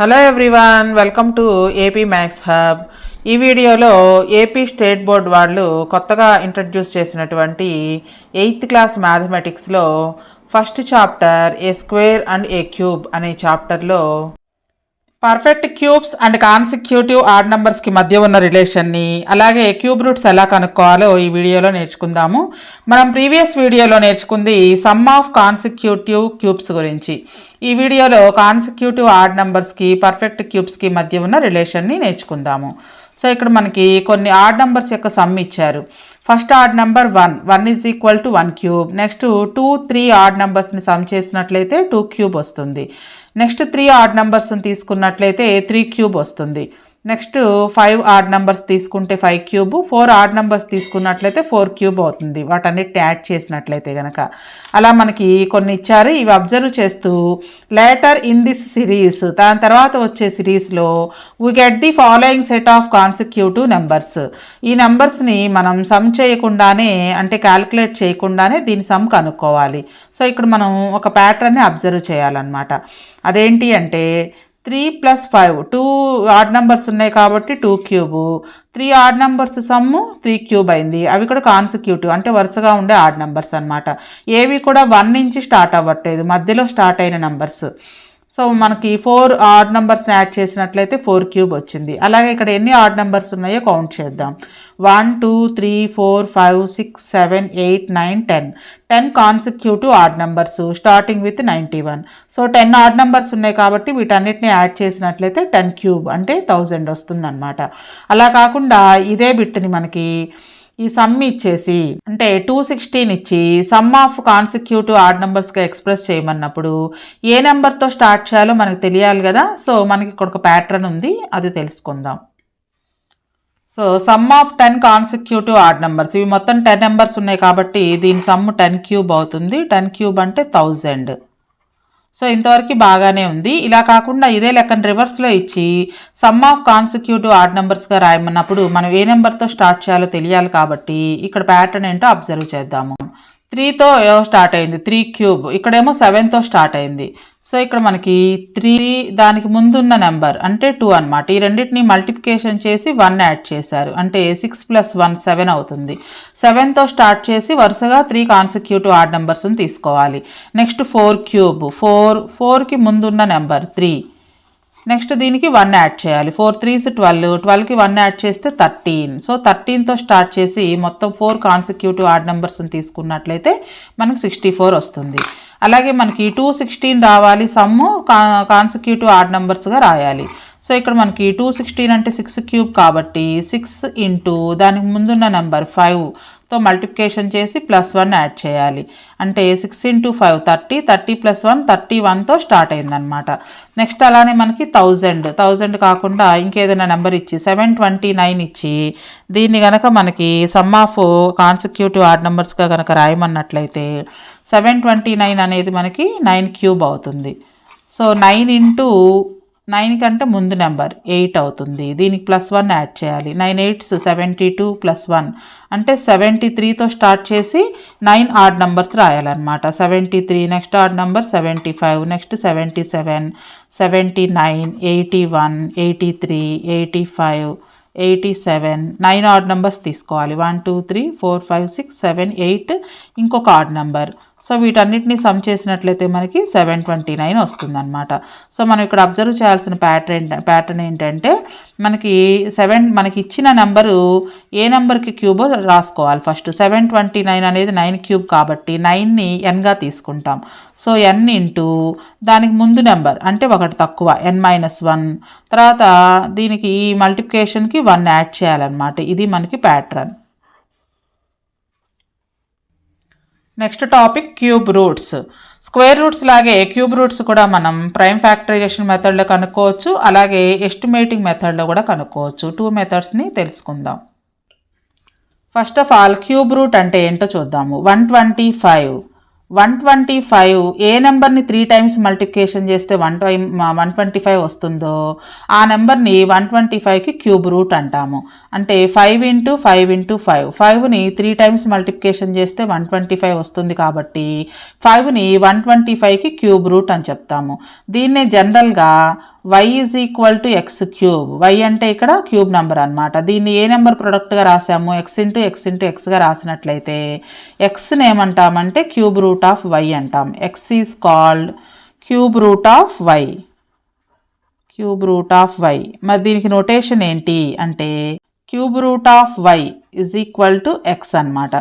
Hello everyone, welcome to AP maths hub. ఈ వీడియోలో AP state board వాళ్ళు కొత్తగా ఇంట్రడ్యూస్ చేసినటువంటి 8th క్లాస్ మ్యాథమెటిక్స్లో first chapter A square and A cube అనే చాప్టర్లో perfect cubes and consecutive odd నెంబర్స్కి మధ్య ఉన్న రిలేషన్ని అలాగే క్యూబ్ రూట్స్ ఎలా కనుక్కోవాలో ఈ వీడియోలో నేర్చుకుందాము. మనం ప్రీవియస్ వీడియోలో నేర్చుకుంది సమ్ ఆఫ్ కాన్సిక్యూటివ్ క్యూబ్స్ గురించి. ఈ వీడియోలో కాన్సిక్యూటివ్ ఆడ్ నెంబర్స్కి పర్ఫెక్ట్ క్యూబ్స్కి మధ్య ఉన్న రిలేషన్ని నేర్చుకుందాము. సో ఇక్కడ మనకి కొన్ని ఆడ్ నెంబర్స్ యొక్క సమ్ ఇచ్చారు. First odd number 1 is equal to 1 cube. Next 2, 3 odd నెంబర్స్ని సమ్ చేసినట్లయితే 2 క్యూబ్ వస్తుంది. నెక్స్ట్ 3 ఆడ్ నెంబర్స్ని తీసుకున్నట్లయితే 3 క్యూబ్ వస్తుంది. నెక్స్ట్ 5 ఆడ్ నెంబర్స్ తీసుకుంటే 5 క్యూబ్, 4 ఆడ్ నెంబర్స్ తీసుకున్నట్లయితే 4 క్యూబ్ అవుతుంది వాటన్నిటిని యాడ్ చేసినట్లయితే కనుక. అలా మనకి కొన్ని ఇచ్చారు. ఇవి అబ్జర్వ్ చేస్తూ లేటర్ ఇన్ దిస్ సిరీస్, దాని తర్వాత వచ్చే సిరీస్లో we get the following set of consecutive numbers. ఈ నెంబర్స్ని మనం సమ్ చేయకుండానే, అంటే క్యాలిక్యులేట్ చేయకుండానే దీని సమ్ కనుక్కోవాలి. సో ఇక్కడ మనం ఒక ప్యాటర్న్ని అబ్జర్వ్ చేయాలన్నమాట. అదేంటి అంటే 3 + 5, 2 ఆడ్ నెంబర్స్ ఉన్నాయి కాబట్టి 2 cube, 3 odd numbers sum 3 cube అయింది. అవి కూడా కాన్సిక్యూటివ్, అంటే వరుసగా ఉండే ఆడ్ నెంబర్స్ అనమాట. ఏవి కూడా 1 నుంచి స్టార్ట్ అవ్వట్లేదు, మధ్యలో స్టార్ట్ అయిన నెంబర్స్. సో మనకి 4 ఆడ్ నెంబర్స్ని యాడ్ చేసినట్లయితే 4 క్యూబ్ వచ్చింది. అలాగే ఇక్కడ ఎన్ని ఆడ్ నెంబర్స్ ఉన్నాయో కౌంట్ చేద్దాం. 1, 2, 3, 4, 5, 6, 7, 8, 9, 10 consecutive odd numbers starting with 91. So 10 odd numbers ఉన్నాయి కాబట్టి వీటన్నిటిని యాడ్ చేసినట్లయితే 10 క్యూబ్ అంటే 1000 వస్తుందన్నమాట. అలా కాకుండా ఇదే బిట్ని మనకి ఈ సమ్ ఇచ్చేసి, అంటే 216 ఇచ్చి సమ్ ఆఫ్ కాన్సిక్యూటివ్ ఆడ్ నెంబర్స్గా ఎక్స్ప్రెస్ చేయమన్నప్పుడు ఏ నెంబర్తో స్టార్ట్ చేయాలో మనకు తెలియాలి కదా. సో మనకి ఇక్కడ ఒక ప్యాటర్న్ ఉంది, అది తెలుసుకుందాం. So some of 10 consecutive odd numbers, ఇవి మొత్తం 10 నెంబర్స్ ఉన్నాయి కాబట్టి దీని సమ్ 10 క్యూబ్ అవుతుంది. 10 క్యూబ్ అంటే 1000. సో ఇంతవరకు బాగానే ఉంది. ఇలా కాకుండా ఇదే లెక్కను రివర్స్లో ఇచ్చి సమ్ ఆఫ్ కాన్సిక్యూటివ్ ఆడ్ నెంబర్స్గా రాయమన్నప్పుడు మనం ఏ నెంబర్తో స్టార్ట్ చేయాలో తెలియాలి కాబట్టి ఇక్కడ ప్యాటర్న్ ఏంటో అబ్జర్వ్ చేద్దాము. 3తో స్టార్ట్ అయింది, 3 క్యూబ్. ఇక్కడేమో 7తో స్టార్ట్ అయింది. సో ఇక్కడ మనకి 3 దానికి ముందున్న నెంబర్ అంటే 2 అనమాట. ఈ రెండింటిని మల్టిప్లికేషన్ చేసి 1 యాడ్ చేశారు, అంటే 6 + 1 7 అవుతుంది. 7తో స్టార్ట్ చేసి వరుసగా 3 కాన్సిక్యూటివ్ ఆడ్ నెంబర్స్ని తీసుకోవాలి. నెక్స్ట్ 4 క్యూబ్, 4కి ముందున్న నెంబర్ 3. నెక్స్ట్ దీనికి 1 యాడ్ చేయాలి. 4 3s 12, 12కి 1 యాడ్ చేస్తే 13. సో 13తో స్టార్ట్ చేసి మొత్తం 4 కాన్సిక్యూటివ్ ఆడ్ నెంబర్స్ని తీసుకున్నట్లయితే మనకు 64 వస్తుంది. అలాగే మనకి 216 రావాలి, సమ్ము కాన్సిక్యూటివ్ ఆడ్ నెంబర్స్గా రాయాలి. సో ఇక్కడ మనకి 216 అంటే 6 క్యూబ్ కాబట్టి 6 ఇంటూ దానికి ముందున్న నెంబర్ 5తో మల్టిప్లికేషన్ చేసి +1 యాడ్ చేయాలి. అంటే 6 × 5 30, 30 + 1 31తో స్టార్ట్ అయిందనమాట. నెక్స్ట్ అలానే మనకి 1000 కాకుండా ఇంకేదైనా నెంబర్ ఇచ్చి 729 ఇచ్చి దీన్ని కనుక మనకి సమ్ ఆఫ్ కాన్సిక్యూటివ్ ఆడ్ నెంబర్స్గా కనుక రాయమన్నట్లయితే 729 అనేది మనకి 9 క్యూబ్ అవుతుంది. సో 9 ఇంటూ 9 కంటే ముందు నెంబర్ 8 అవుతుంది. దీనికి +1 యాడ్ చేయాలి. 9 8s 72 + 1 అంటే 73తో స్టార్ట్ చేసి 9 ఆడ్ నెంబర్స్ రాయాలన్నమాట. 73, next odd number 75, next 77, 79, 81, 83, 85, 87, 9 odd numbers తీసుకోవాలి. 1 2 3 4 5 6 7 8 ఇంకొక ఆడ్ నెంబర్. సో వీటన్నిటిని సమ్ చేసినట్లయితే మనకి 729 వస్తుందన్నమాట. సో మనం ఇక్కడ అబ్జర్వ్ చేయాల్సిన ప్యాటర్న్ ఏంటంటే మనకి ఇచ్చిన నెంబరు ఏ నెంబర్కి క్యూబో రాసుకోవాలి. ఫస్ట్ 729 అనేది 9 క్యూబ్ కాబట్టి 9ని nగా తీసుకుంటాం. సో n ఇంటూ దానికి ముందు నెంబర్ అంటే ఒకటి తక్కువ n-1, తర్వాత దీనికి మల్టిప్లికేషన్కి 1 యాడ్ చేయాలన్నమాట. ఇది మనకి pattern. Next topic cube roots. Square roots లాగే క్యూబ్ రూట్స్ కూడా మనం ప్రైమ్ ఫ్యాక్టరైజేషన్ మెథడ్లో కనుక్కోవచ్చు, అలాగే ఎస్టిమేటింగ్ మెథడ్లో కూడా కనుక్కోవచ్చు. 2 మెథడ్స్ని తెలుసుకుందాం. First of all cube root అంటే ఏంటో చూద్దాము. 125 ఏ నెంబర్ని 3 టైమ్స్ మల్టిప్లికేషన్ చేస్తే 125 వస్తుందో ఆ నెంబర్ని 125కి క్యూబ్ రూట్ అంటాము. అంటే 5 × 5 × 5, 5ని 3 టైమ్స్ మల్టిప్లికేషన్ చేస్తే 125 వస్తుంది కాబట్టి 5ని 125కి క్యూబ్ రూట్ అని చెప్తాము. దీన్నే జనరల్గా y is equal to x cube. Y అంటే ఇక్కడ క్యూబ్ నెంబర్ అనమాట. దీన్ని ఏ నెంబర్ ప్రొడక్ట్గా రాసాము, ఎక్స్ ఇంటూ ఎక్స్గా రాసినట్లయితే ఎక్స్ని ఏమంటామంటే క్యూబ్ రూట్ ఆఫ్ వై అంటాం. X is called cube root of y. Cube root of y. మరి దీనికి నోటేషన్ ఏంటి అంటే cube root of y is equal to x అనమాట.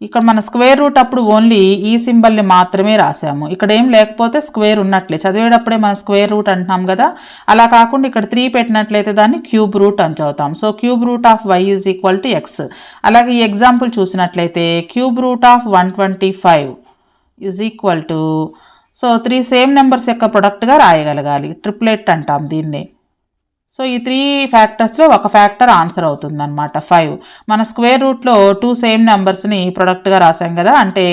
ఇక్కడ మన స్క్వేర్ రూట్ అప్పుడు ఓన్లీ ఈ సింబల్ని మాత్రమే రాసాము. ఇక్కడ ఏం లేకపోతే స్క్వేర్ ఉన్నట్లే, చదివేటప్పుడే మనం స్క్వేర్ రూట్ అంటున్నాం కదా, అలా కాకుండా ఇక్కడ 3 పెట్టినట్లయితే దాన్ని క్యూబ్ రూట్ అని చదువుతాం. So cube root of y is equal to x. అలాగే ఈ ఎగ్జాంపుల్ చూసినట్లయితే cube root of 125 is equal to, so 3 same numbers యొక్క ప్రొడక్ట్గా రాయగలగాలి. ట్రిప్లెట్ అంటాం దీన్ని. సో ఈ 3 ఫ్యాక్టర్స్లో ఒక ఫ్యాక్టర్ ఆన్సర్ అవుతుంది అనమాట 5. మన స్క్వేర్ రూట్లో 2 సేమ్ నెంబర్స్ని ప్రొడక్ట్గా రాసాం కదా, అంటే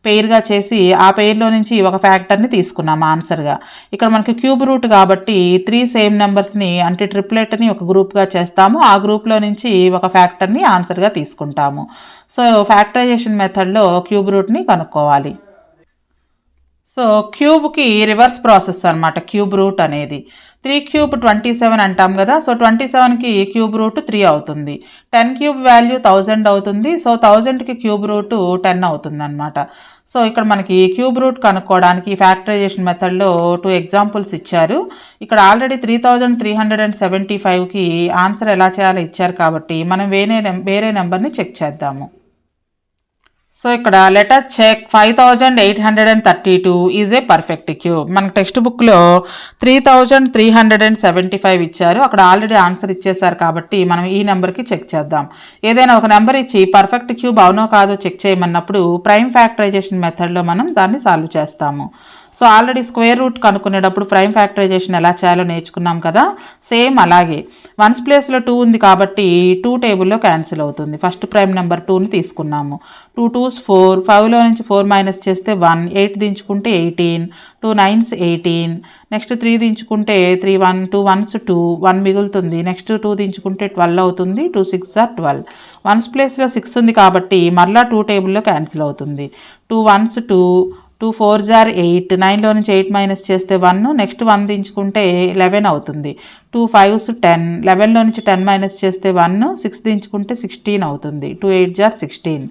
పెయిర్గా చేసి ఆ పెయిర్లో నుంచి ఒక ఫ్యాక్టర్ని తీసుకున్నాం ఆన్సర్గా. ఇక్కడ మనకి క్యూబ్ రూట్ కాబట్టి 3 సేమ్ నెంబర్స్ని అంటే ట్రిప్లెట్ని ఒక గ్రూప్గా చేస్తాము. ఆ గ్రూప్లో నుంచి ఒక ఫ్యాక్టర్ని ఆన్సర్గా తీసుకుంటాము. సో ఫ్యాక్టరైజేషన్ మెథడ్లో క్యూబ్ రూట్ని కనుక్కోవాలి. సో క్యూబ్కి రివర్స్ ప్రాసెస్ అనమాట క్యూబ్ రూట్ అనేది. 3 క్యూబ్ 27 అంటాం కదా, సో 27కి క్యూబ్ రూట్ 3 అవుతుంది. 10 క్యూబ్ వాల్యూ 1000 అవుతుంది. సో 1000కి క్యూబ్ రూట్ 10 అవుతుంది అనమాట. సో ఇక్కడ మనకి క్యూబ్ రూట్ కనుక్కోవడానికి ఫ్యాక్టరైజేషన్ మెథడ్లో 2 ఎగ్జాంపుల్స్ ఇచ్చారు. ఇక్కడ ఆల్రెడీ 3375కి ఆన్సర్ ఎలా చేయాలో ఇచ్చారు కాబట్టి మనం వేరే నెంబర్ని చెక్ చేద్దాము. సో ఇక్కడ letter check 5832 is a perfect cube. మనకు టెక్స్ట్ బుక్లో 3375 ఇచ్చారు, అక్కడ ఆల్రెడీ ఆన్సర్ ఇచ్చేసారు కాబట్టి మనం ఈ నెంబర్కి చెక్ చేద్దాం. ఏదైనా ఒక నెంబర్ ఇచ్చి పర్ఫెక్ట్ క్యూబ్ అవునో కాదో చెక్ చేయమన్నప్పుడు ప్రైమ్ ఫ్యాక్టరైజేషన్ మెథడ్లో మనం దాన్ని సాల్వ్ చేస్తాము. సో ఆల్రెడీ స్క్వేర్ రూట్ కనుక్కునేటప్పుడు ప్రైమ్ ఫ్యాక్టరైజేషన్ ఎలా చేయాలో నేర్చుకున్నాం కదా, సేమ్ అలాగే 1's ప్లేస్లో 2 ఉంది కాబట్టి 2 టేబుల్లో క్యాన్సిల్ అవుతుంది. ఫస్ట్ ప్రైమ్ నెంబర్ 2ని తీసుకున్నాము. 2 2s 4, 5లో నుంచి 4 మైనస్ చేస్తే 1, 8 దించుకుంటే 18, 2 9s 18, నెక్స్ట్ 3 దించుకుంటే 3 1, 2 1s 2, 1 మిగులుతుంది. నెక్స్ట్ 2 దించుకుంటే 12 అవుతుంది. 2 6 are 12. 1's ప్లేస్లో 6 ఉంది కాబట్టి మరలా 2 టేబుల్లో క్యాన్సిల్ అవుతుంది. 2 1s 2, 2 4s are 8, 9లో నుంచి 8 మైనస్ చేస్తే 1, నెక్స్ట్ 1 దించుకుంటే 11 అవుతుంది. 2 5s 10, 11లో నుంచి 10 మైనస్ చేస్తే 1, 6 దించుకుంటే 16 అవుతుంది. 2 8s are 16.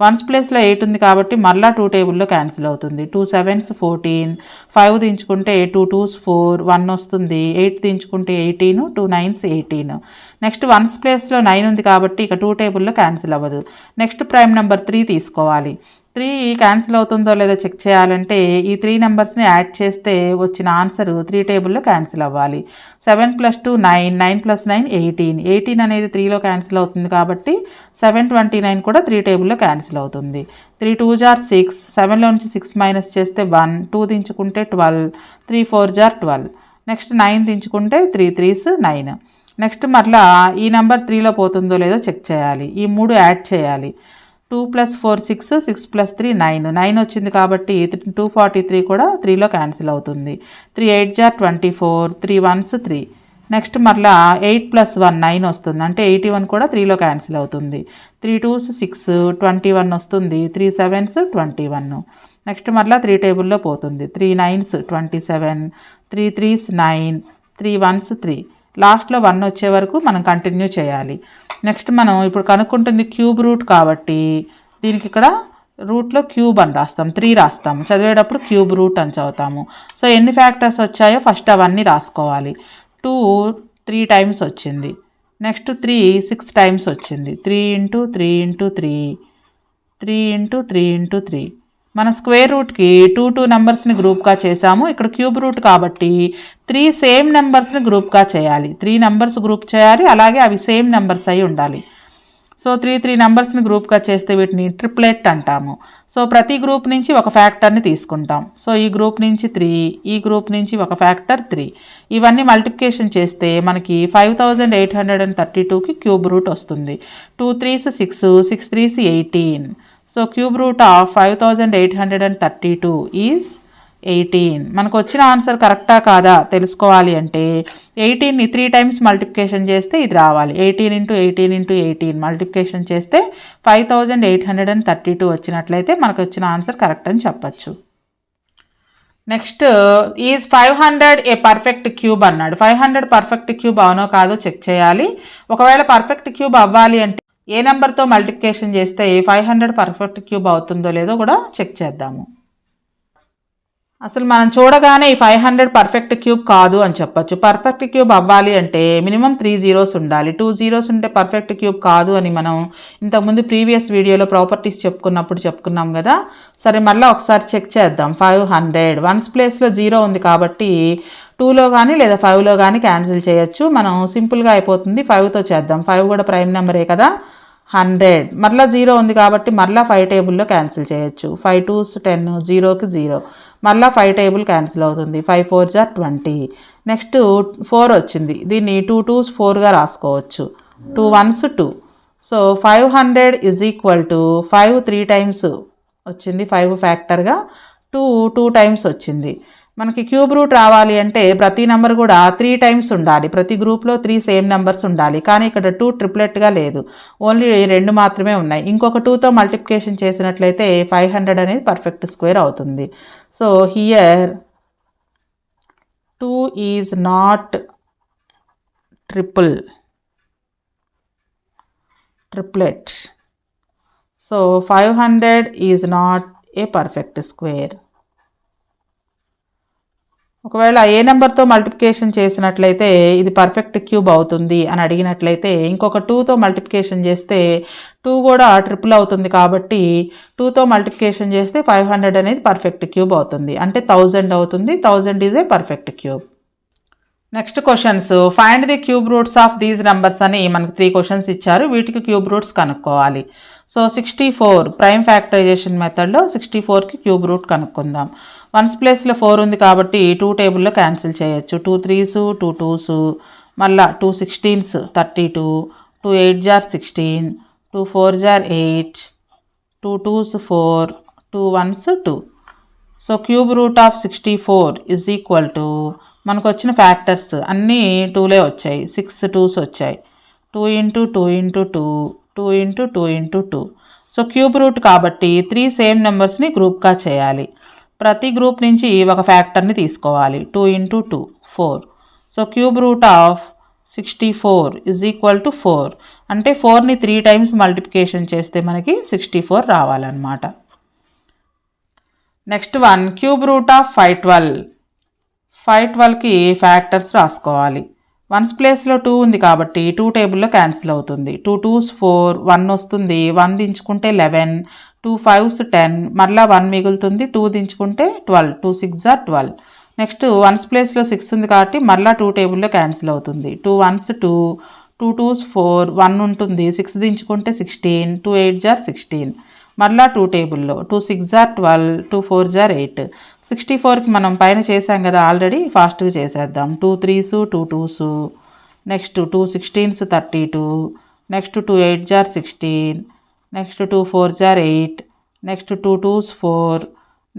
1's ప్లేస్లో 8 ఉంది కాబట్టి మరలా 2 టేబుల్లో క్యాన్సిల్ అవుతుంది. 2 7s 14, 5 దించుకుంటే 2 2s 4, 1 వస్తుంది. 8 దించుకుంటే 18, 2 9s 18. నెక్స్ట్ 1's ప్లేస్లో 9 ఉంది కాబట్టి ఇక 2 టేబుల్లో క్యాన్సిల్ అవ్వదు. నెక్స్ట్ ప్రైమ్ నెంబర్ 3 తీసుకోవాలి. 3 క్యాన్సిల్ అవుతుందో లేదో చెక్ చేయాలంటే ఈ 3 నెంబర్స్ని యాడ్ చేస్తే వచ్చిన ఆన్సర్ 3 టేబుల్లో క్యాన్సిల్ అవ్వాలి. 7 + 2 9, 9 + 9 18. 18 అనేది 3లో క్యాన్సిల్ అవుతుంది కాబట్టి 729 కూడా 3 టేబుల్లో క్యాన్సిల్ అవుతుంది. 3 2s are 6, 7లో నుంచి 6 మైనస్ చేస్తే 1, 2 దించుకుంటే 12, 3 4s are 12. Next 9 దించుకుంటే 3 3s 9. Next మరలా ఈ నెంబర్ 3లో పోతుందో లేదో చెక్ చేయాలి. ఈ 3 యాడ్ చేయాలి. 2 + 4 6, 6 + 3 9, 9 వచ్చింది కాబట్టి 243 కూడా 3లో క్యాన్సిల్ అవుతుంది. 3 8s are 24, 3 1s 3. నెక్స్ట్ మరలా 8 + 1 9 వస్తుంది, అంటే 81 కూడా 3లో క్యాన్సిల్ అవుతుంది. 3 2s 6, 21 వస్తుంది. 3 7s 21. నెక్స్ట్ మరలా 3 టేబుల్లో పోతుంది. 3 9s 27, 3 3s 9, 3 1s 3. లాస్ట్లో 1 వచ్చే వరకు మనం కంటిన్యూ చేయాలి. నెక్స్ట్ మనం ఇప్పుడు కనుక్కుంటుంది క్యూబ్ రూట్ కాబట్టి దీనికి ఇక్కడ రూట్లో క్యూబ్ అని రాస్తాం, 3 రాస్తాము. చదివేటప్పుడు క్యూబ్ రూట్ అని చదువుతాము. సో ఎన్ని ఫ్యాక్టర్స్ వచ్చాయో ఫస్ట్ అవన్నీ రాసుకోవాలి. 2 3 టైమ్స్ వచ్చింది. నెక్స్ట్ 3 6 టైమ్స్ వచ్చింది. 3 × 3 × 3, 3 × 3 × 3. మన స్క్వేర్ రూట్కి 2 నెంబర్స్ని గ్రూప్గా చేసాము. ఇక్కడ క్యూబ్ రూట్ కాబట్టి 3 సేమ్ నెంబర్స్ని గ్రూప్గా చేయాలి. 3 నెంబర్స్ గ్రూప్ చేయాలి, అలాగే అవి సేమ్ నెంబర్స్ అయి ఉండాలి. సో 3 నెంబర్స్ని గ్రూప్గా చేస్తే వీటిని ట్రిప్లెట్ అంటాము. సో ప్రతి గ్రూప్ నుంచి ఒక ఫ్యాక్టర్ని తీసుకుంటాం. సో ఈ గ్రూప్ నుంచి 3, ఈ గ్రూప్ నుంచి ఒక ఫ్యాక్టర్ 3. ఇవన్నీ మల్టిప్లికేషన్ చేస్తే మనకి 5832కి క్యూబ్ రూట్ వస్తుంది. 2 3s 6, 6 3s 18. So cube root of 5832 is 18. మనకు వచ్చిన ఆన్సర్ కరెక్టా కాదా తెలుసుకోవాలి అంటే 18ని 3 టైమ్స్ మల్టిప్లికేషన్ చేస్తే ఇది రావాలి. 18 × 18 × 18 మల్టిప్లికేషన్ చేస్తే 5832 వచ్చినట్లయితే మనకు వచ్చిన ఆన్సర్ కరెక్ట్ అని చెప్పచ్చు. Next is 500 A perfect cube అన్నాడు. 500 పర్ఫెక్ట్ క్యూబ్ అవునో కాదో చెక్ చేయాలి. ఒకవేళ పర్ఫెక్ట్ క్యూబ్ అవ్వాలి అంటే ఏ నెంబర్తో మల్టిప్లికేషన్ చేస్తే 500 పర్ఫెక్ట్ క్యూబ్ అవుతుందో లేదో కూడా చెక్ చేద్దాము. అసలు మనం చూడగానే ఈ 500 పర్ఫెక్ట్ క్యూబ్ కాదు అని చెప్పొచ్చు. పర్ఫెక్ట్ క్యూబ్ అవ్వాలి అంటే మినిమం 3 జీరోస్ ఉండాలి. 2 జీరోస్ ఉంటే పర్ఫెక్ట్ క్యూబ్ కాదు అని మనం ఇంతకుముందు ప్రీవియస్ వీడియోలో ప్రాపర్టీస్ చెప్పుకున్నాం కదా. సరే మళ్ళీ ఒకసారి చెక్ చేద్దాం. 500 వన్స్ ప్లేస్లో 0 ఉంది కాబట్టి 2లో కానీ లేదా 5లో కానీ క్యాన్సిల్ చేయొచ్చు. మనం సింపుల్గా అయిపోతుంది. 5తో చేద్దాం. 5 కూడా ప్రైమ్ నెంబరే కదా. 100 మరలా 0 ఉంది కాబట్టి మరలా 5 టేబుల్లో క్యాన్సిల్ చేయొచ్చు. 5 2s 10 0కి 0 మరలా 5 టేబుల్ క్యాన్సిల్ అవుతుంది. 5 4s 20. నెక్స్ట్ 4 వచ్చింది. దీన్ని 2 2s 4గా రాసుకోవచ్చు. 2 1s 2. So 500 is equal to 5 3 times వచ్చింది. 5 ఫ్యాక్టర్గా 2 టైమ్స్ వచ్చింది. మనకి క్యూబ్ రూట్ రావాలి అంటే ప్రతి నెంబర్ కూడా 3 టైమ్స్ ఉండాలి. ప్రతి గ్రూప్లో 3 సేమ్ నెంబర్స్ ఉండాలి. కానీ ఇక్కడ 2 ట్రిప్లెట్గా లేదు, ఓన్లీ 2 మాత్రమే ఉన్నాయి. ఇంకొక 2తో మల్టిప్లికేషన్ చేసినట్లయితే 500 అనేది పర్ఫెక్ట్ స్క్వేర్ అవుతుంది. So here 2 is not triplet. So 500 is not a perfect square. ఒకవేళ ఏ నెంబర్తో మల్టిప్లికేషన్ చేసినట్లయితే ఇది పర్ఫెక్ట్ క్యూబ్ అవుతుంది అని అడిగినట్లయితే ఇంకొక 2తో మల్టిప్లికేషన్ చేస్తే 2 కూడా ట్రిపుల్ అవుతుంది కాబట్టి 2తో మల్టిప్లికేషన్ చేస్తే 500 అనేది పర్ఫెక్ట్ క్యూబ్ అవుతుంది. అంటే 1000 అవుతుంది. 1000 is a perfect cube. Next questions. Find the cube roots of these numbers అని మనకు 3 క్వశ్చన్స్ ఇచ్చారు. వీటికి క్యూబ్ రూట్స్ కనుక్కోవాలి. సో 64 ప్రైమ్ ఫ్యాక్టరైజేషన్ మెథడ్లో 64కి క్యూబ్ రూట్ కనుక్కుందాం. వన్స్ ప్లేస్లో 4 ఉంది కాబట్టి 2 టేబుల్లో క్యాన్సిల్ చేయొచ్చు. 2 3s 2 2s మళ్ళా 2 16s 32, 2 8s 16, 2 4s 8, 2 2s 4, 2 1s 2. So cube root of 64 is equal to మనకు వచ్చిన ఫ్యాక్టర్స్ అన్నీ 2లే వచ్చాయి. 6 2s వచ్చాయి. 2 into 2 into 2, 2 into 2 into 2. So cube route కాబట్టి 3 సేమ్ నెంబర్స్ని గ్రూప్గా చేయాలి. ప్రతి గ్రూప్ నుంచి ఒక ఫ్యాక్టర్ని తీసుకోవాలి. 2 into 2 4. So cube root of 64 is equal to 4. అంటే 4ని 3 టైమ్స్ మల్టిప్లికేషన్ చేస్తే మనకి 64 రావాలన్నమాట. Next one cube root of 512. 512కి ఫ్యాక్టర్స్ రాసుకోవాలి. వన్స్ ప్లేస్లో 2 ఉంది కాబట్టి 2 టేబుల్లో క్యాన్సిల్ అవుతుంది. 2 2s 4, 1 వస్తుంది. 1 దించుకుంటే 11, 2 5s 10 మరలా 1 మిగులుతుంది. 2 దించుకుంటే 12, 2 6s 12. నెక్స్ట్ వన్స్ ప్లేస్లో 6 ఉంది కాబట్టి మరలా 2 టేబుల్లో క్యాన్సిల్ అవుతుంది. 2 1s 2, 2 2s 4, 1 ఉంటుంది. 6 దించుకుంటే 16, 2 8s 16 మరలా 2 టేబుల్లో 2 6s 12, 2 4s 8. 64కి మనం పైన చేసాం కదా ఆల్రెడీ, ఫాస్ట్గా చేసేద్దాం. 2 3s 2 2s next 2 16s 32, next 2 8s 16, next 2 4s 8, next 2 2s 4,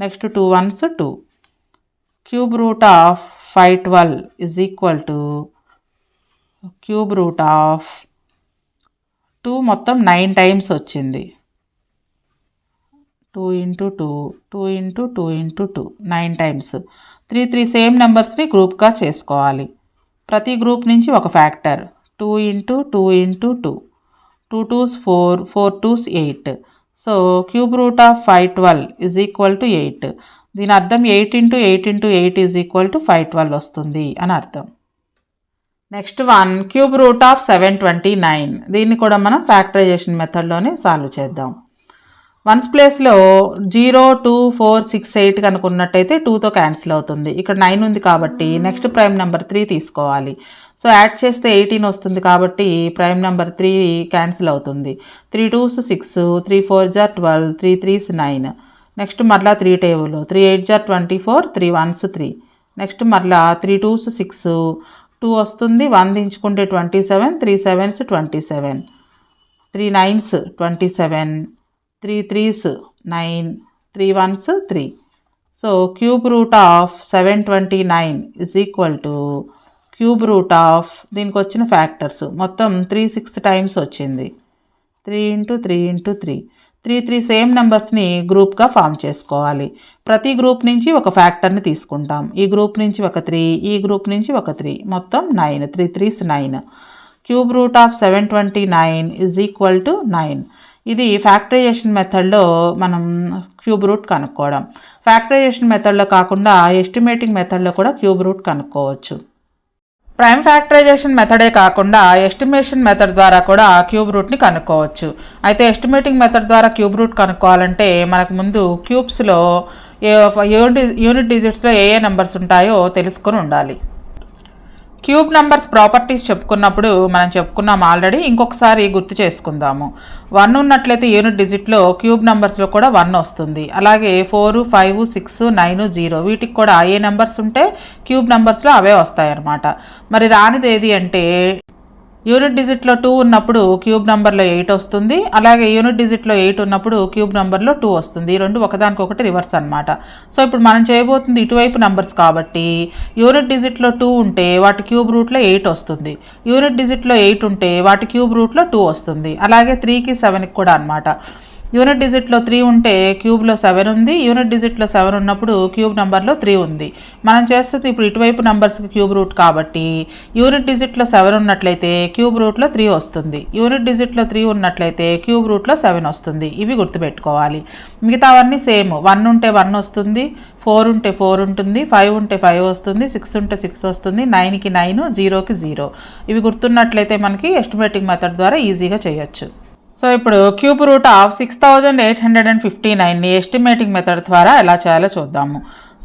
next 2 1s 2. Cube root of 512 is equal to cube root of 2 మొత్తం 9 టైమ్స్ వచ్చింది. 2 into 2, 2 into 2 into 2 9 times. 3 same నెంబర్స్ని గ్రూప్గా చేసుకోవాలి. ప్రతి గ్రూప్ నుంచి ఒక factor. 2 into 2 into 2, 2 2s 4, 4 2s 8. So cube root of 512 is equal to 8. దీని అర్థం 8 into 8 into 8 is equal to 512 వస్తుంది అని అర్థం. Next one cube root of 729. దీన్ని కూడా మనం ఫ్యాక్టరైజేషన్ మెథడ్లోనే సాల్వ్ చేద్దాం. వన్స్ ప్లేస్లో 0 2 4 6 8 కనుకున్నట్టయితే 2తో క్యాన్సిల్ అవుతుంది. ఇక్కడ 9 ఉంది కాబట్టి నెక్స్ట్ ప్రైమ్ నెంబర్ 3 తీసుకోవాలి. సో యాడ్ చేస్తే 18 వస్తుంది కాబట్టి ప్రైమ్ నెంబర్ 3 క్యాన్సిల్ అవుతుంది. 3 2s 6, 3 4s 12, 3 3s 9. నెక్స్ట్ మరలా 3 టేబుల్ 3 8s 24, 3 1s 3. నెక్స్ట్ మరలా 3 2s 6, 2 వస్తుంది. 1 దించుకుంటే 27, 3 7s 27, 3 9s 27, 3 3s 9, 3 1s 3. So cube root of 729 is equal to cube root of దీనికి వచ్చిన ఫ్యాక్టర్స్ మొత్తం 3 6 టైమ్స్ వచ్చింది. 3 ఇంటూ 3 ఇంటూ 3. 3 సేమ్ నెంబర్స్ని గ్రూప్గా ఫామ్ చేసుకోవాలి. ప్రతి గ్రూప్ నుంచి ఒక ఫ్యాక్టర్ని తీసుకుంటాం. ఈ గ్రూప్ నుంచి ఒక 3, ఈ గ్రూప్ నుంచి ఒక 3, మొత్తం 9. 3 3s 9. Cube root of 729 is equal to 9. ఇది ఫ్యాక్టరైజేషన్ మెథడ్లో మనం క్యూబ్ రూట్ కనుక్కోవడం. ఫ్యాక్టరైజేషన్ మెథడ్లో కాకుండా ఎస్టిమేటింగ్ మెథడ్లో కూడా క్యూబ్ రూట్ కనుక్కోవచ్చు. ప్రైమ్ ఫ్యాక్టరైజేషన్ మెథడే కాకుండా ఎస్టిమేషన్ మెథడ్ ద్వారా కూడా క్యూబ్ రూట్ని కనుక్కోవచ్చు. అయితే ఎస్టిమేటింగ్ మెథడ్ ద్వారా క్యూబ్ రూట్ కనుక్కోవాలంటే మనకు ముందు క్యూబ్స్లో యూనిట్ డిజిట్స్లో ఏ నెంబర్స్ ఉంటాయో తెలుసుకొని ఉండాలి. క్యూబ్ నెంబర్స్ ప్రాపర్టీస్ చెప్పుకున్నప్పుడు మనం చెప్పుకున్నాం ఆల్రెడీ, ఇంకొకసారి గుర్తు చేసుకుందాము. 1 ఉన్నట్లయితే యూనిట్ డిజిట్లో క్యూబ్ నెంబర్స్లో కూడా 1 వస్తుంది. అలాగే 4, 5, 6, 9, 0 వీటికి కూడా ఏ నెంబర్స్ ఉంటే క్యూబ్ నెంబర్స్లో అవే వస్తాయన్నమాట. మరి రానిది ఏది అంటే యూనిట్ డిజిట్లో 2 ఉన్నప్పుడు క్యూబ్ నెంబర్లో 8 వస్తుంది. అలాగే యూనిట్ డిజిట్లో 8 ఉన్నప్పుడు క్యూబ్ నెంబర్లో 2 వస్తుంది. ఈ రెండు ఒకదానికొకటి రివర్స్ అనమాట. సో ఇప్పుడు మనం చేయబోతుంది ఇటువైపు నెంబర్స్ కాబట్టి యూనిట్ డిజిట్లో 2 ఉంటే వాటి క్యూబ్ రూట్లో 8 వస్తుంది. యూనిట్ డిజిట్లో 8 ఉంటే వాటి క్యూబ్ రూట్లో 2 వస్తుంది. అలాగే 3కి 7కి కూడా అనమాట. యూనిట్ డిజిట్లో 3 ఉంటే క్యూబ్లో 7 ఉంది. యూనిట్ డిజిట్లో 7 ఉన్నప్పుడు క్యూబ్ నెంబర్లో 3 ఉంది. మనం చేస్తుంది ఇప్పుడు ఇటువైపు నెంబర్స్కి క్యూబ్ రూట్ కాబట్టి యూనిట్ డిజిట్లో 7 ఉన్నట్లయితే క్యూబ్ రూట్లో 3 వస్తుంది. యూనిట్ డిజిట్లో 3 ఉన్నట్లయితే క్యూబ్ రూట్లో 7 వస్తుంది. ఇవి గుర్తుపెట్టుకోవాలి. మిగతావన్నీ సేమ్. 1 ఉంటే 1 వస్తుంది, 4 ఉంటే 4 ఉంటుంది, 5 ఉంటే 5 వస్తుంది, 6 ఉంటే 6 వస్తుంది, 9కి 9, 0కి 0. ఇవి గుర్తున్నట్లయితే మనకి ఎస్టిమేటింగ్ మెథడ్ ద్వారా ఈజీగా చేయొచ్చు. సో ఇప్పుడు క్యూబ్ రూట్ ఆఫ్ 6859ని ఎస్టిమేటింగ్ మెథడ్ ద్వారా ఎలా చేయాలో చూద్దాము.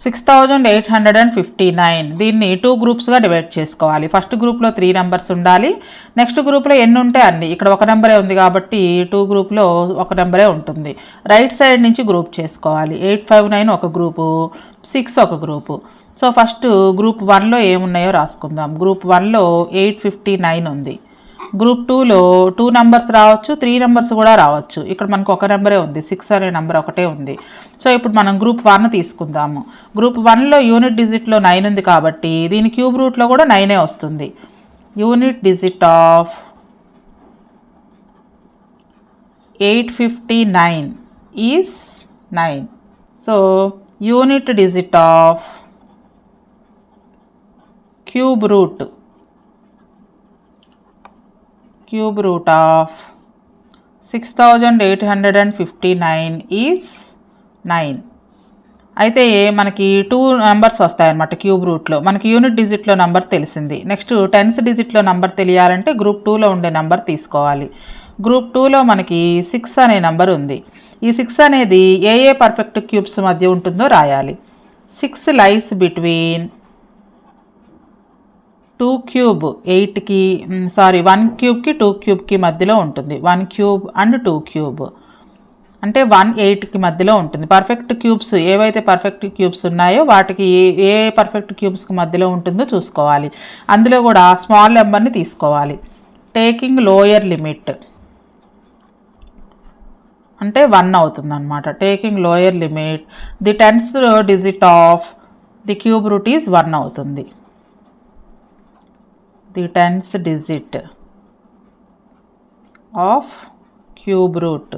6859 దీన్ని 2 గ్రూప్స్గా డివైడ్ చేసుకోవాలి. ఫస్ట్ గ్రూప్లో 3 నెంబర్స్ ఉండాలి. నెక్స్ట్ గ్రూప్లో ఎన్ని ఉంటే అన్ని. ఇక్కడ ఒక నెంబరే ఉంది కాబట్టి 2 గ్రూప్లో ఒక నెంబరే ఉంటుంది. రైట్ సైడ్ నుంచి గ్రూప్ చేసుకోవాలి. 859 ఒక గ్రూపు, 6 ఒక గ్రూపు. సో ఫస్ట్ గ్రూప్ 1లో ఏమున్నాయో రాసుకుందాం. గ్రూప్ 1లో 859 ఉంది. గ్రూప్ 2లో 2 నెంబర్స్ రావచ్చు, 3 నెంబర్స్ కూడా రావచ్చు. ఇక్కడ మనకు ఒక నెంబరే ఉంది, 6 అనే నెంబర్ ఒకటే ఉంది. సో ఇప్పుడు మనం గ్రూప్ 1 తీసుకుందాము. గ్రూప్ 1లో యూనిట్ డిజిట్లో 9 ఉంది కాబట్టి దీని క్యూబ్ రూట్లో కూడా 9 వస్తుంది. Unit digit of 859 is 9. So unit digit of cube root of 6859 is 9. అయితే మనకి 2 నెంబర్స్ వస్తాయన్నమాట క్యూబ్ రూట్లో. మనకి యూనిట్ డిజిట్లో నెంబర్ తెలిసింది. నెక్స్ట్ టెన్స్ డిజిట్లో నెంబర్ తెలియాలంటే గ్రూప్ 2లో ఉండే నెంబర్ తీసుకోవాలి. గ్రూప్ 2లో మనకి 6 అనే నెంబర్ ఉంది. ఈ 6 అనేది ఏ పర్ఫెక్ట్ క్యూబ్స్ మధ్య ఉంటుందో రాయాలి. 6 లైస్ బిట్వీన్ 2 క్యూబ్ 8కి 1 క్యూబ్కి 2 క్యూబ్కి మధ్యలో ఉంటుంది. 1 క్యూబ్ అండ్ 2 క్యూబ్ అంటే 1 8కి మధ్యలో ఉంటుంది. పర్ఫెక్ట్ క్యూబ్స్ ఏవైతే పర్ఫెక్ట్ క్యూబ్స్ ఉన్నాయో వాటికి ఏ పర్ఫెక్ట్ క్యూబ్స్కి మధ్యలో ఉంటుందో చూసుకోవాలి. అందులో కూడా స్మాల్ నెంబర్ని తీసుకోవాలి. టేకింగ్ లోయర్ లిమిట్ అంటే 1 అవుతుంది అనమాట. Taking lower limit the tense digit of the cube route is 1 అవుతుంది. The tense digit of cube root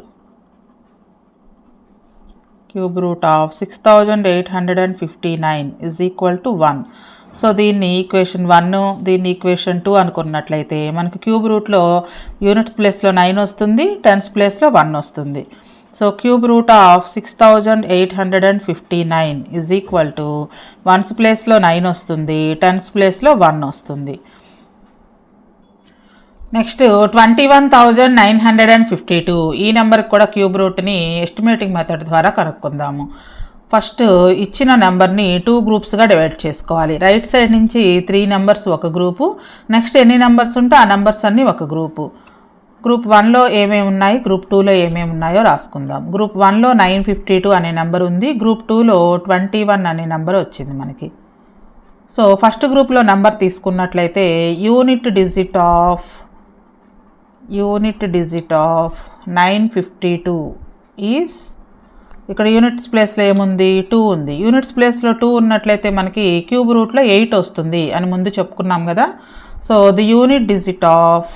of 6859 is equal to 1. So దీన్ని ఈక్వేషన్ 1, దీన్ని ఈక్వేషన్ 2 అనుకున్నట్లయితే మనకు క్యూబ్ రూట్లో యూనిట్స్ ప్లేస్లో 9 వస్తుంది, టెన్స్ ప్లేస్లో 1 వస్తుంది. So cube root of 6859 is equal to once ప్లేస్లో 9 వస్తుంది, టెన్స్ ప్లేస్లో 1 వస్తుంది. నెక్స్ట్ 21,952 ఈ నెంబర్కి కూడా క్యూబ్ రూట్ని ఎస్టిమేటింగ్ మెథడ్ ద్వారా కనుక్కుందాము. ఫస్ట్ ఇచ్చిన నెంబర్ని 2 గ్రూప్స్గా డివైడ్ చేసుకోవాలి. రైట్ సైడ్ నుంచి 3 నెంబర్స్ ఒక గ్రూపు, నెక్స్ట్ ఎన్ని నెంబర్స్ ఉంటే ఆ నెంబర్స్ అన్నీ ఒక గ్రూపు. గ్రూప్ 1లో ఏమేమి ఉన్నాయి, గ్రూప్ 2లో ఏమేమి ఉన్నాయో రాసుకుందాం. గ్రూప్ 1లో 952 అనే నెంబర్ ఉంది. గ్రూప్ 2లో 21 అనే నెంబర్ వచ్చింది మనకి. సో ఫస్ట్ గ్రూప్లో నెంబర్ తీసుకున్నట్లయితే యూనిట్ డిజిట్ ఆఫ్ 952 ఈజ్ ఇక్కడ యూనిట్స్ ప్లేస్లో ఏముంది 2 ఉంది. యూనిట్స్ ప్లేస్లో 2 ఉన్నట్లయితే మనకి క్యూబ్ రూట్లో 8 వస్తుంది అని ముందు చెప్పుకున్నాం కదా. So the unit digit of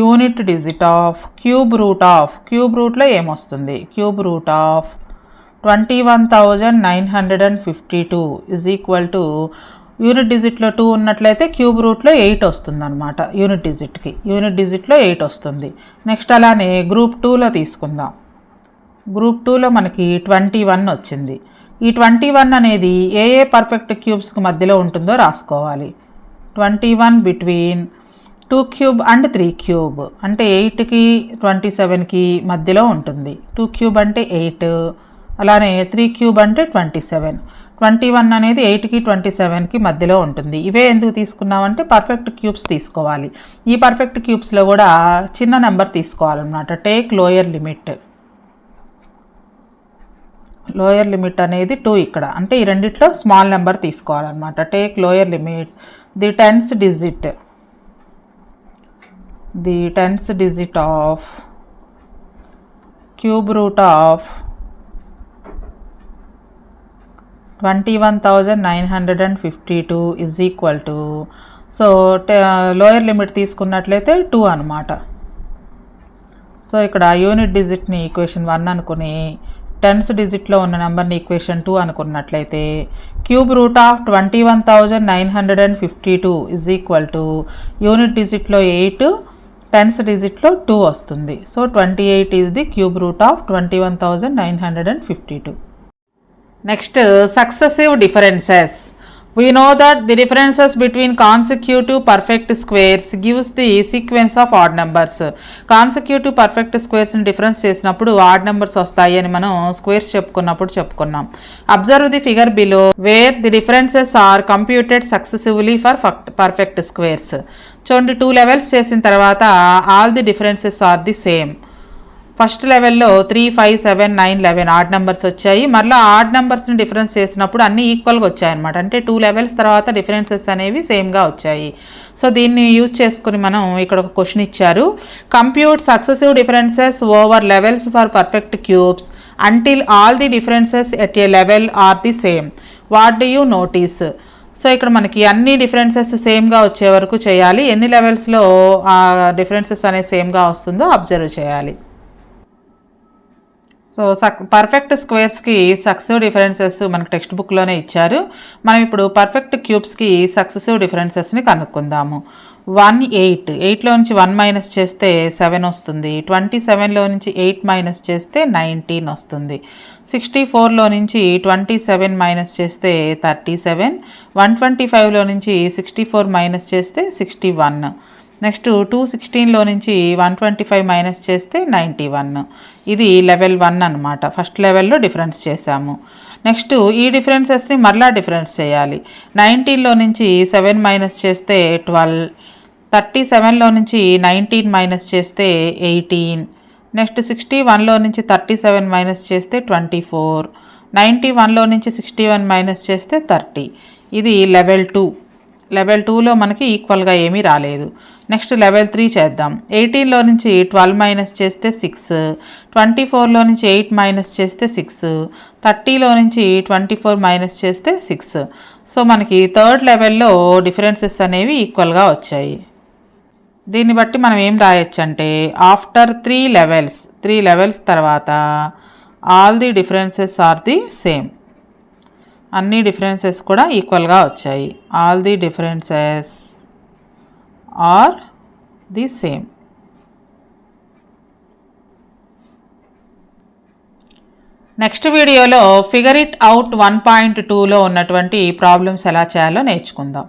unit digit of cube రూట్లో ఏమొస్తుంది, cube root of 21,952 is equal to unit డిజిట్లో 2 ఉన్నట్లయితే క్యూబ్ రూట్లో 8 వస్తుంది అనమాట. యూనిట్ డిజిట్లో 8 వస్తుంది. నెక్స్ట్ అలానే గ్రూప్ 2లో తీసుకుందాం. గ్రూప్ 2లో మనకి 21 వచ్చింది. ఈ 21 అనేది ఏ పర్ఫెక్ట్ క్యూబ్స్కి మధ్యలో ఉంటుందో రాసుకోవాలి. 21 బిట్వీన్ 2 క్యూబ్ అండ్ 3 క్యూబ్ అంటే 8కి 27కి మధ్యలో ఉంటుంది. 2 క్యూబ్ అంటే 8, అలానే 3 క్యూబ్ అంటే 27. 21 అనేది 8కి 27కి మధ్యలో ఉంటుంది. ఇవే ఎందుకు తీసుకున్నామంటే పర్ఫెక్ట్ క్యూబ్స్ తీసుకోవాలి. ఈ పర్ఫెక్ట్ క్యూబ్స్లో కూడా చిన్న నెంబర్ తీసుకోవాలన్నమాట. టేక్ లోయర్ లిమిట్ అనేది 2 ఇక్కడ, అంటే ఈ రెండిట్లో స్మాల్ నెంబర్ తీసుకోవాలన్నమాట. Take lower limit the tense digit of cube root of 21,952 is equal to, so lower limit తీసుకున్నట్లయితే 2 అనమాట. సో ఇక్కడ యూనిట్ డిజిట్ని ఈక్వేషన్ 1 అనుకుని టెన్స్ డిజిట్లో ఉన్న నెంబర్ని ఈక్వేషన్ 2 అనుకున్నట్లయితే cube root of 21,952 is equal to unit డిజిట్లో 8, టెన్స్ డిజిట్లో 2 వస్తుంది. So 28 is the cube root of 21,952. Next, successive differences. We know that the differences between consecutive perfect squares gives the sequence of odd numbers. Consecutive perfect squares ని difference చేసినప్పుడు odd numbers వస్తాయి అని మనం squares చెప్పుకున్నాం. Observe the figure below where the differences are computed successively for perfect squares. చూడండి, 2 levels చేసిన తర్వాత all the differences are the same. First లెవెల్లో 3, 5, 7, 9, 11 ఆడ్ నెంబర్స్ వచ్చాయి. మళ్ళీ ఆడ్ నెంబర్స్ని డిఫరెన్స్ చేసినప్పుడు అన్నీ ఈక్వల్గా వచ్చాయన్నమాట. అంటే 2 లెవెల్స్ తర్వాత డిఫరెన్సెస్ అనేవి సేమ్గా వచ్చాయి. సో దీన్ని యూజ్ చేసుకుని మనం ఇక్కడ ఒక క్వశ్చన్ ఇచ్చారు. Compute successive differences over levels for perfect cubes until all the differences at a level or the same. What do you notice? So ఇక్కడ మనకి అన్ని డిఫరెన్సెస్ సేమ్గా వచ్చే వరకు చేయాలి. ఎన్ని లెవెల్స్లో ఆ డిఫరెన్సెస్ అనేది సేమ్గా వస్తుందో అబ్జర్వ్ చేయాలి. సో పర్ఫెక్ట్ స్క్వేర్స్కి సక్సెసివ్ డిఫరెన్సెస్ మనకు టెక్స్ట్ బుక్లోనే ఇచ్చారు. మనం ఇప్పుడు పర్ఫెక్ట్ క్యూబ్స్కి సక్సెసివ్ డిఫరెన్సెస్ని కనుక్కుందాము. 1, 8లో నుంచి 1 మైనస్ చేస్తే 7 వస్తుంది. 27లో నుంచి 8 మైనస్ చేస్తే 19 వస్తుంది. 64లో నుంచి 27 మైనస్ చేస్తే 37. 125లో నుంచి 64 మైనస్ చేస్తే 61. నెక్స్ట్ 216లో నుంచి 125 మైనస్ చేస్తే 91. ఇది లెవెల్ 1 అనమాట. ఫస్ట్ లెవెల్లో డిఫరెన్స్ చేసాము. నెక్స్ట్ ఈ డిఫరెన్సెస్ని మరలా డిఫరెన్స్ చేయాలి. 19లో నుంచి 7 మైనస్ చేస్తే 12. 37లో నుంచి 19 మైనస్ చేస్తే 18. నెక్స్ట్ 61లో నుంచి 37 మైనస్ చేస్తే 24. 91లో నుంచి 61 మైనస్ చేస్తే 30. ఇది లెవెల్ 2. లెవెల్ 2లో మనకి ఈక్వల్గా ఏమీ రాలేదు. నెక్స్ట్ లెవెల్ 3 చేద్దాం. 18లో నుంచి 12 మైనస్ చేస్తే 6. 24లో నుంచి 8 మైనస్ చేస్తే 6. 30లో నుంచి 24 మైనస్ చేస్తే 6. సో మనకి థర్డ్ లెవెల్లో డిఫరెన్సెస్ అనేవి ఈక్వల్గా వచ్చాయి. దీన్ని బట్టి మనం ఏం రాయొచ్చు అంటే ఆఫ్టర్ 3 లెవెల్స్ తర్వాత all the differences are the same. అన్ని డిఫరెన్సెస్ కూడా ఈక్వల్గా వచ్చాయి. All the differences are the same. Next వీడియోలో ఫిగర్ ఇట్ అవుట్ 1.2లో ఉన్నటువంటి ప్రాబ్లమ్స్ ఎలా చేయాలో నేర్చుకుందాం.